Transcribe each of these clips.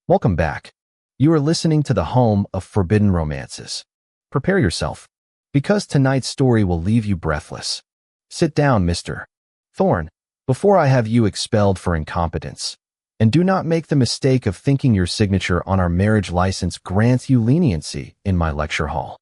Welcome back. You are listening to the home of forbidden romances. Prepare yourself, because tonight's story will leave you breathless. Sit down, Mr. Thorne, before I have you expelled for incompetence. And do not make the mistake of thinking your signature on our marriage license grants you leniency in my lecture hall.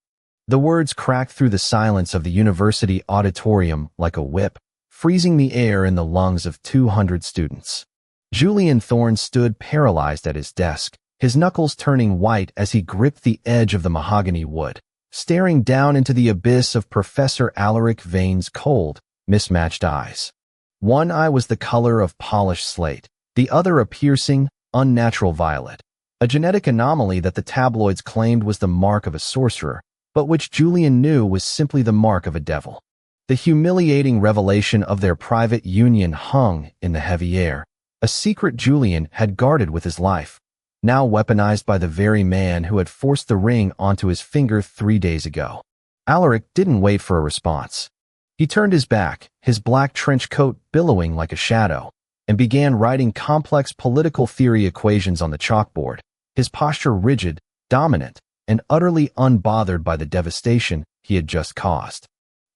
The words cracked through the silence of the university auditorium like a whip, freezing the air in the lungs of 200 students. Julian Thorne stood paralyzed at his desk, his knuckles turning white as he gripped the edge of the mahogany wood, staring down into the abyss of Professor Alaric Vane's cold, mismatched eyes. One eye was the color of polished slate, the other a piercing, unnatural violet, a genetic anomaly that the tabloids claimed was the mark of a sorcerer, but which Julian knew was simply the mark of a devil. The humiliating revelation of their private union hung in the heavy air, a secret Julian had guarded with his life, now weaponized by the very man who had forced the ring onto his finger 3 days ago. Alaric didn't wait for a response. He turned his back, his black trench coat billowing like a shadow, and began writing complex political theory equations on the chalkboard, his posture rigid, dominant, and utterly unbothered by the devastation he had just caused.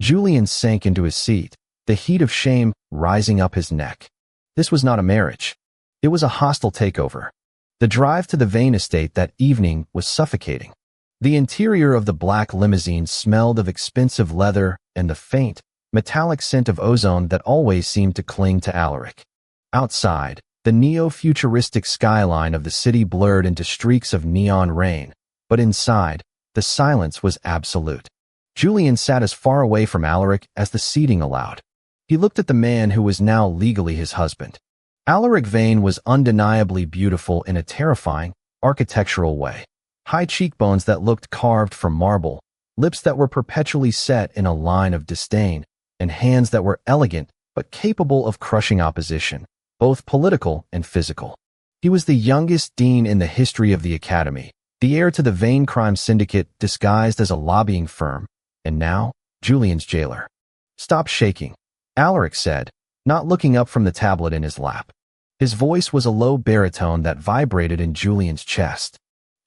Julian sank into his seat, the heat of shame rising up his neck. This was not a marriage. It was a hostile takeover. The drive to the Vane estate that evening was suffocating. The interior of the black limousine smelled of expensive leather and the faint, metallic scent of ozone that always seemed to cling to Alaric. Outside, the neo-futuristic skyline of the city blurred into streaks of neon rain, but inside, the silence was absolute. Julian sat as far away from Alaric as the seating allowed. He looked at the man who was now legally his husband. Alaric Vane was undeniably beautiful in a terrifying, architectural way. High cheekbones that looked carved from marble, lips that were perpetually set in a line of disdain, and hands that were elegant but capable of crushing opposition, both political and physical. He was the youngest dean in the history of the academy, the heir to the Vane crime syndicate disguised as a lobbying firm, and now, Julian's jailer. "Stop shaking," Alaric said, not looking up from the tablet in his lap. His voice was a low baritone that vibrated in Julian's chest.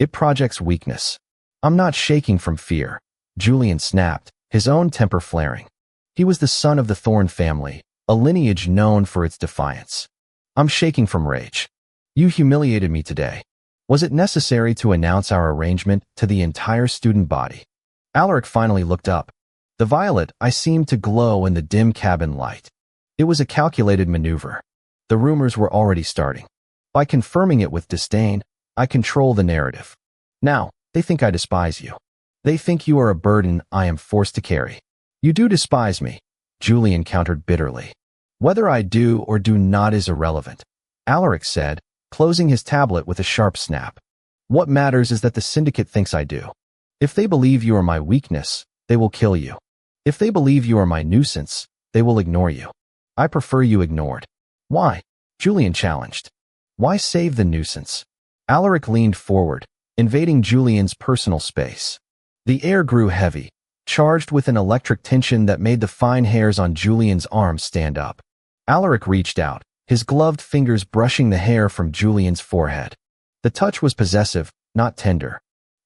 "It projects weakness." "I'm not shaking from fear," Julian snapped, his own temper flaring. He was the son of the Thorne family, a lineage known for its defiance. "I'm shaking from rage. You humiliated me today. Was it necessary to announce our arrangement to the entire student body?" Alaric finally looked up. The violet eye seemed to glow in the dim cabin light. It was a calculated maneuver. The rumors were already starting. By confirming it with disdain, I control the narrative. Now, they think I despise you. They think you are a burden I am forced to carry. "You do despise me," Julian countered bitterly. "Whether I do or do not is irrelevant," Alaric said, closing his tablet with a sharp snap. "What matters is that the syndicate thinks I do. If they believe you are my weakness, they will kill you. If they believe you are my nuisance, they will ignore you. I prefer you ignored." "Why?" Julian challenged. "Why save the nuisance?" Alaric leaned forward, invading Julian's personal space. The air grew heavy, charged with an electric tension that made the fine hairs on Julian's arms stand up. Alaric reached out, his gloved fingers brushing the hair from Julian's forehead. The touch was possessive, not tender.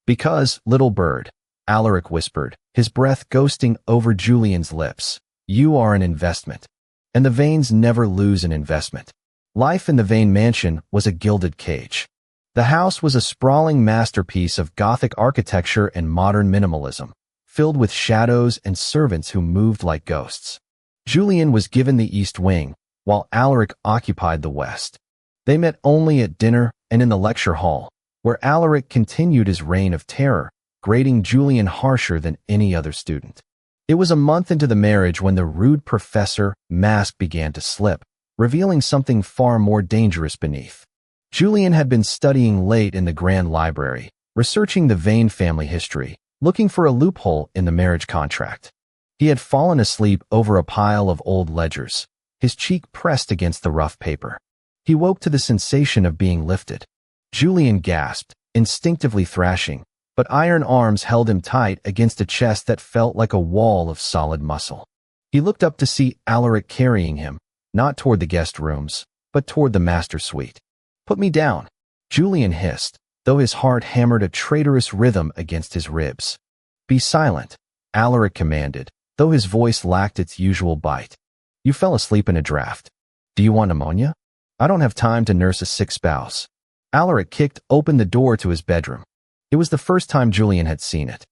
"Because, little bird," Alaric whispered, his breath ghosting over Julian's lips, "you are an investment. And the Vanes never lose an investment." Life in the Vane mansion was a gilded cage. The house was a sprawling masterpiece of Gothic architecture and modern minimalism, filled with shadows and servants who moved like ghosts. Julian was given the east wing, while Alaric occupied the west. They met only at dinner and in the lecture hall, where Alaric continued his reign of terror, grading Julian harsher than any other student. It was a month into the marriage when the rude professor mask began to slip, revealing something far more dangerous beneath. Julian had been studying late in the Grand Library, researching the Vane family history, looking for a loophole in the marriage contract. He had fallen asleep over a pile of old ledgers, his cheek pressed against the rough paper. He woke to the sensation of being lifted. Julian gasped, instinctively thrashing, but iron arms held him tight against a chest that felt like a wall of solid muscle. He looked up to see Alaric carrying him, not toward the guest rooms, but toward the master suite. "Put me down," Julian hissed, though his heart hammered a traitorous rhythm against his ribs. Be silent, Alaric commanded, though his voice lacked its usual bite. You fell asleep in a draft. Do you want pneumonia? I don't have time to nurse a sick spouse. Alaric kicked open the door to his bedroom. It was the first time Julian had seen it.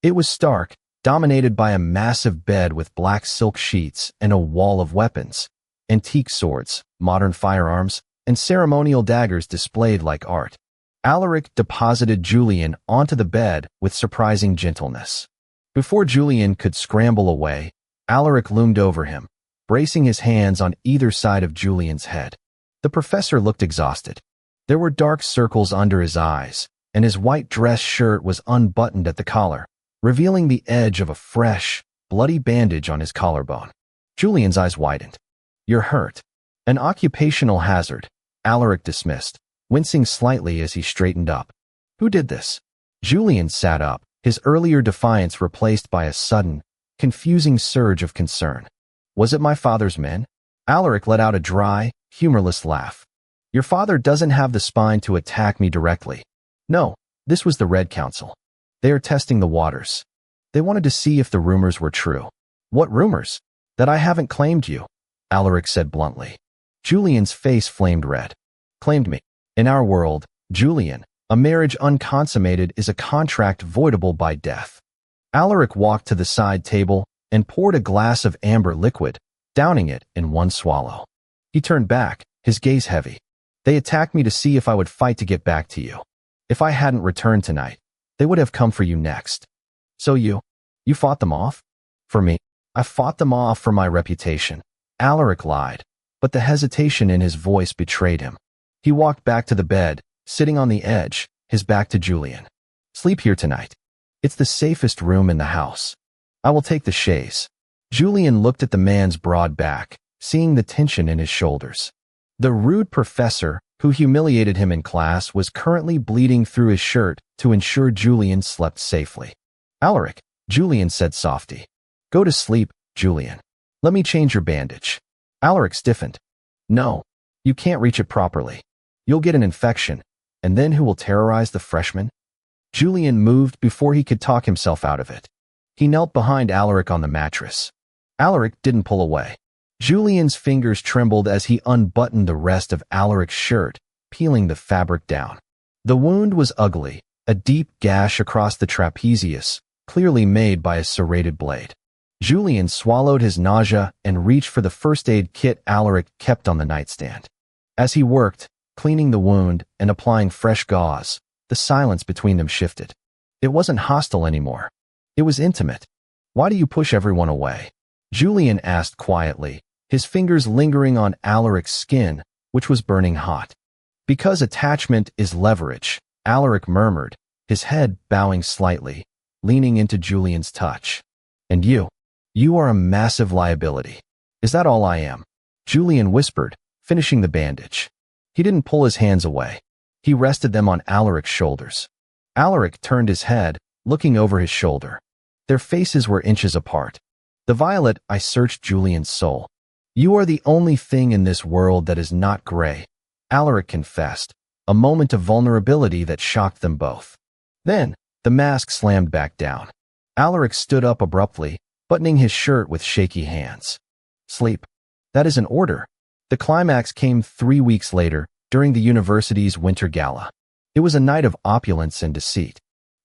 It was stark, dominated by a massive bed with black silk sheets and a wall of weapons. Antique swords, modern firearms, and ceremonial daggers displayed like art. Alaric deposited Julian onto the bed with surprising gentleness. Before Julian could scramble away, Alaric loomed over him, bracing his hands on either side of Julian's head. The professor looked exhausted. There were dark circles under his eyes, and his white dress shirt was unbuttoned at the collar, revealing the edge of a fresh, bloody bandage on his collarbone. Julian's eyes widened. You're hurt. An occupational hazard, Alaric dismissed, wincing slightly as he straightened up. Who did this? Julian sat up, his earlier defiance replaced by a sudden, confusing surge of concern. Was it my father's men? Alaric let out a dry, humorless laugh. Your father doesn't have the spine to attack me directly. No, this was the Red Council. They are testing the waters. They wanted to see if the rumors were true. What rumors? That I haven't claimed you, Alaric said bluntly. Julian's face flamed red. Claimed me. In our world, Julian, a marriage unconsummated is a contract voidable by death. Alaric walked to the side table and poured a glass of amber liquid, downing it in one swallow. He turned back, his gaze heavy. They attacked me to see if I would fight to get back to you. If I hadn't returned tonight, they would have come for you next. So you fought them off? For me, I fought them off for my reputation. Alaric lied, but the hesitation in his voice betrayed him. He walked back to the bed, sitting on the edge, his back to Julian. Sleep here tonight. It's the safest room in the house. I will take the chaise. Julian looked at the man's broad back, seeing the tension in his shoulders. The rude professor, who humiliated him in class, was currently bleeding through his shirt to ensure Julian slept safely. Alaric, Julian said softly. Go to sleep, Julian. Let me change your bandage. Alaric stiffened. No, you can't reach it properly. You'll get an infection, and then who will terrorize the freshmen? Julian moved before he could talk himself out of it. He knelt behind Alaric on the mattress. Alaric didn't pull away. Julian's fingers trembled as he unbuttoned the rest of Alaric's shirt, peeling the fabric down. The wound was ugly, a deep gash across the trapezius, clearly made by a serrated blade. Julian swallowed his nausea and reached for the first aid kit Alaric kept on the nightstand. As he worked, cleaning the wound and applying fresh gauze, the silence between them shifted. It wasn't hostile anymore. It was intimate. Why do you push everyone away? Julian asked quietly, his fingers lingering on Alaric's skin, which was burning hot. Because attachment is leverage, Alaric murmured, his head bowing slightly, leaning into Julian's touch. And you are a massive liability. Is that all I am? Julian whispered, finishing the bandage. He didn't pull his hands away. He rested them on Alaric's shoulders. Alaric turned his head, looking over his shoulder. Their faces were inches apart. The violet, I searched Julian's soul. You are the only thing in this world that is not gray, Alaric confessed, a moment of vulnerability that shocked them both. Then, the mask slammed back down. Alaric stood up abruptly, buttoning his shirt with shaky hands. Sleep. That is an order. The climax came 3 weeks later, during the university's winter gala. It was a night of opulence and deceit.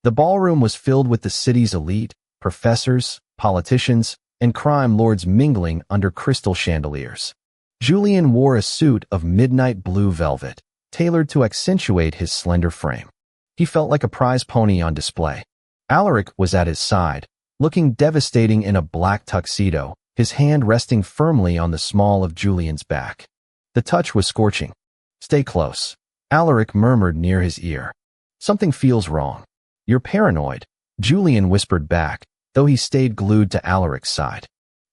The ballroom was filled with the city's elite, professors, politicians, and crime lords mingling under crystal chandeliers. Julian wore a suit of midnight blue velvet, tailored to accentuate his slender frame. He felt like a prize pony on display. Alaric was at his side, looking devastating in a black tuxedo, his hand resting firmly on the small of Julian's back. The touch was scorching. Stay close, Alaric murmured near his ear. Something feels wrong. You're paranoid, Julian whispered back, though he stayed glued to Alaric's side.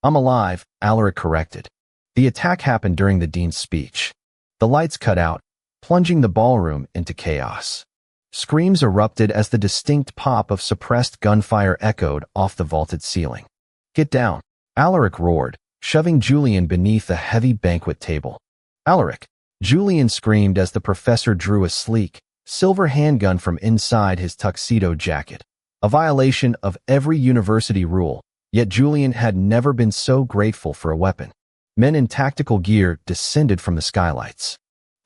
I'm alive, Alaric corrected. The attack happened during the dean's speech. The lights cut out, plunging the ballroom into chaos. Screams erupted as the distinct pop of suppressed gunfire echoed off the vaulted ceiling. Get down, Alaric roared, shoving Julian beneath a heavy banquet table. Alaric, Julian screamed as the professor drew a sleek, silver handgun from inside his tuxedo jacket. A violation of every university rule, yet Julian had never been so grateful for a weapon. Men in tactical gear descended from the skylights.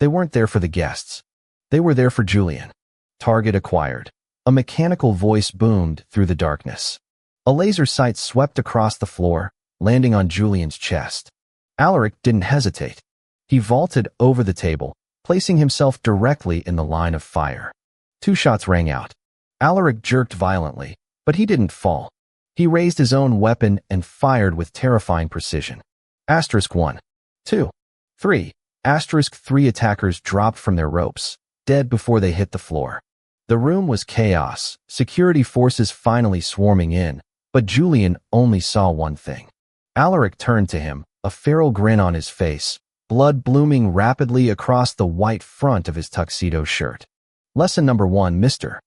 They weren't there for the guests. They were there for Julian. Target acquired. A mechanical voice boomed through the darkness. A laser sight swept across the floor, landing on Julian's chest. Alaric didn't hesitate. He vaulted over the table, placing himself directly in the line of fire. 2 shots rang out. Alaric jerked violently, but he didn't fall. He raised his own weapon and fired with terrifying precision. *1, 2, 3. *3 attackers dropped from their ropes, dead before they hit the floor. The room was chaos, security forces finally swarming in, but Julian only saw one thing. Alaric turned to him, a feral grin on his face, blood blooming rapidly across the white front of his tuxedo shirt. Lesson number 1, Mr.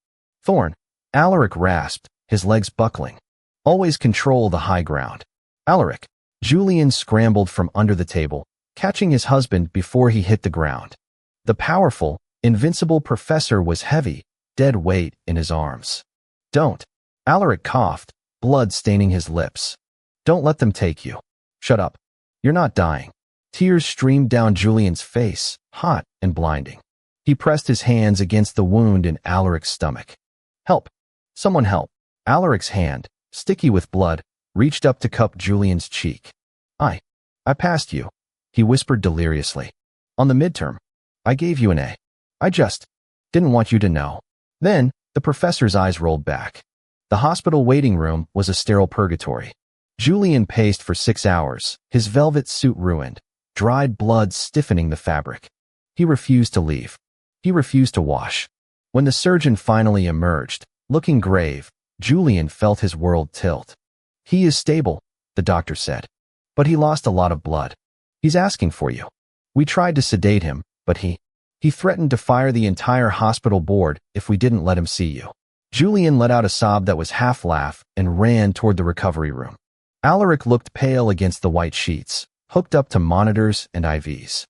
Thorne. Alaric rasped, his legs buckling. Always control the high ground. Alaric. Julian scrambled from under the table, catching his husband before he hit the ground. The powerful, invincible professor was heavy, dead weight in his arms. Don't. Alaric coughed, blood staining his lips. Don't let them take you. Shut up. You're not dying. Tears streamed down Julian's face, hot and blinding. He pressed his hands against the wound in Alaric's stomach. Help. Someone help. Alaric's hand, sticky with blood, reached up to cup Julian's cheek. I passed you, he whispered deliriously. On the midterm. I gave you an A. I just didn't want you to know. Then, the professor's eyes rolled back. The hospital waiting room was a sterile purgatory. Julian paced for 6 hours, his velvet suit ruined, dried blood stiffening the fabric. He refused to leave. He refused to wash. When the surgeon finally emerged, looking grave, Julian felt his world tilt. He is stable, the doctor said. But he lost a lot of blood. He's asking for you. We tried to sedate him, but he threatened to fire the entire hospital board if we didn't let him see you. Julian let out a sob that was half laugh and ran toward the recovery room. Alaric looked pale against the white sheets, hooked up to monitors and IVs.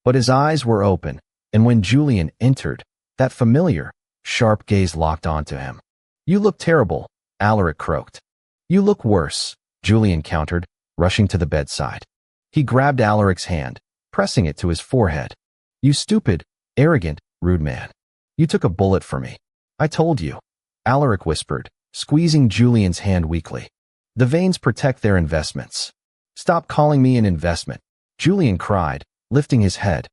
But his eyes were open, and when Julian entered, that familiar, sharp gaze locked onto him. You look terrible, Alaric croaked. You look worse, Julian countered, rushing to the bedside. He grabbed Alaric's hand, pressing it to his forehead. You stupid, arrogant, rude man. You took a bullet for me. I told you, Alaric whispered, squeezing Julian's hand weakly. The veins protect their investments. Stop calling me an investment, Julian cried, lifting his head.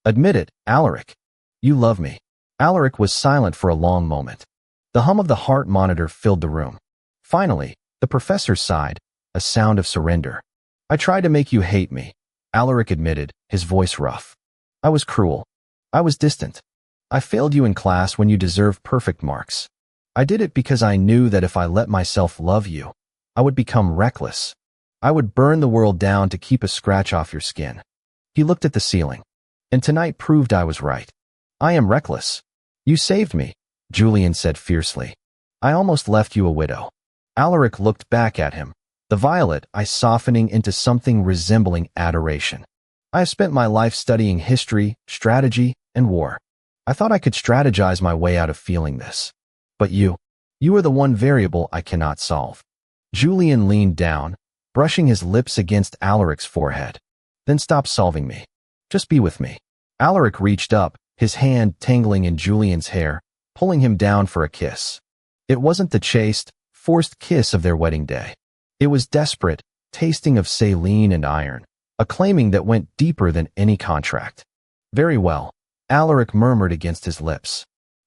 Admit it, Alaric. You love me. Alaric was silent for a long moment. The hum of the heart monitor filled the room. Finally, the professor sighed, a sound of surrender. I tried to make you hate me, Alaric admitted, his voice rough. I was cruel. I was distant. I failed you in class when you deserved perfect marks. I did it because I knew that if I let myself love you, I would become reckless. I would burn the world down to keep a scratch off your skin. He looked at the ceiling. And tonight proved I was right. I am reckless. You saved me, Julian said fiercely. I almost left you a widow. Alaric looked back at him, the violet eyes softening into something resembling adoration. I have spent my life studying history, strategy, and war. I thought I could strategize my way out of feeling this. But you are the one variable I cannot solve. Julian leaned down, brushing his lips against Alaric's forehead. Then stop solving me. Just be with me. Alaric reached up, his hand tangling in Julian's hair, pulling him down for a kiss. It wasn't the chaste, forced kiss of their wedding day. It was desperate, tasting of saline and iron, a claiming that went deeper than any contract. Very well, Alaric murmured against his lips.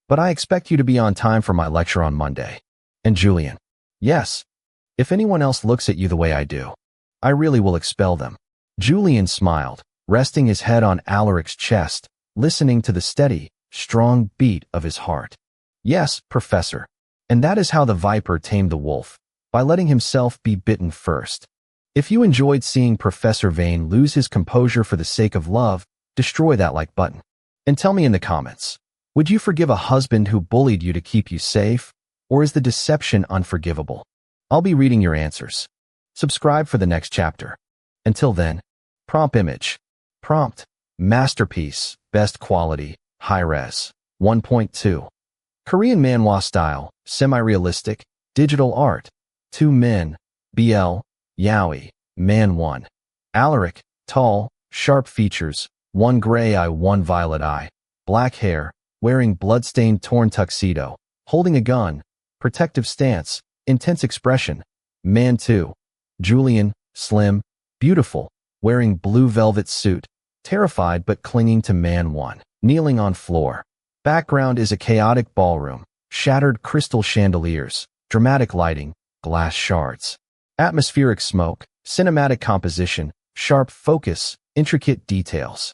But I expect you to be on time for my lecture on Monday. And Julian, yes. If anyone else looks at you the way I do, I really will expel them. Julian smiled, resting his head on Alaric's chest, listening to the steady, strong beat of his heart. Yes, Professor. And that is how the viper tamed the wolf, by letting himself be bitten first. If you enjoyed seeing Professor Vane lose his composure for the sake of love, destroy that like button. And tell me in the comments, would you forgive a husband who bullied you to keep you safe, or is the deception unforgivable? I'll be reading your answers. Subscribe for the next chapter. Until then, prompt image. Prompt, masterpiece, best quality, high res. 1.2. Korean manhwa style, semi-realistic, digital art. 2 men. BL, Yaoi, Man 1. Alaric, tall, sharp features, one gray eye, one violet eye, black hair, wearing blood-stained torn tuxedo, holding a gun, protective stance, intense expression. Man 2. Julian, slim, beautiful, wearing blue velvet suit, terrified but clinging to Man 1, kneeling on floor. Background is a chaotic ballroom, shattered crystal chandeliers, dramatic lighting, glass shards. Atmospheric smoke, cinematic composition, sharp focus, intricate details.